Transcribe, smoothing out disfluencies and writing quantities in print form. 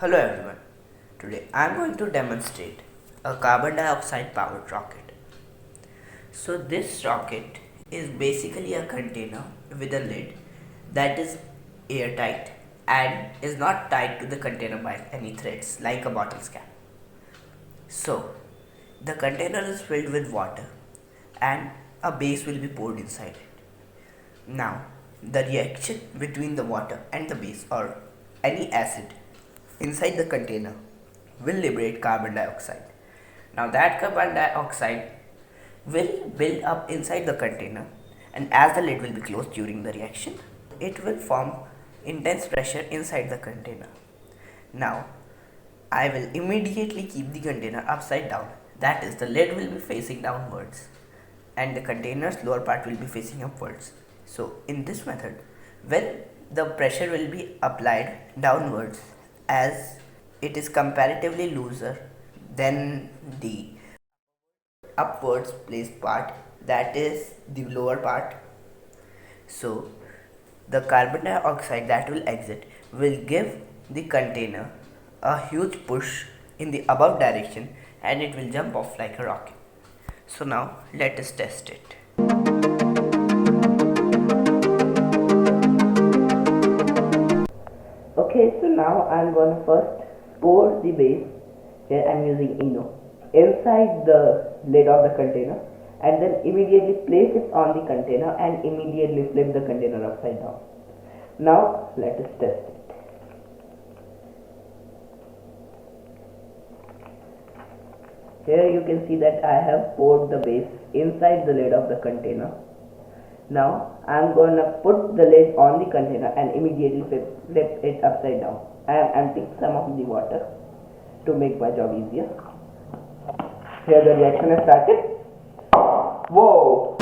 Hello everyone. Today I am going to demonstrate a carbon dioxide powered rocket. So this rocket is basically a container with a lid that is airtight and is not tied to the container by any threads like a bottle's cap. So the container is filled with water and a base will be poured inside it. Now the reaction between the water and the base or any acid inside the container will liberate carbon dioxide. Now that carbon dioxide will build up inside the container, and as the lid will be closed during the reaction, it will form intense pressure inside the container. Now I will immediately keep the container upside down, that is the lid will be facing downwards and the container's lower part will be facing upwards. So in this method, when the pressure will be applied downwards, as it is comparatively looser than the upwards placed part, that is the lower part. So the carbon dioxide that will exit will give the container a huge push in the above direction and it will jump off like a rocket. So now let us test it. Okay, so now I am gonna first pour the base. Here I am using Eno inside the lid of the container and then immediately place it on the container and immediately flip the container upside down. Now let us test it. Here you can see that I have poured the base inside the lid of the container. Now I am gonna put the lid on the container and immediately flip it upside down. I am emptying some of the water to make my job easier. Here the reaction has started. Whoa!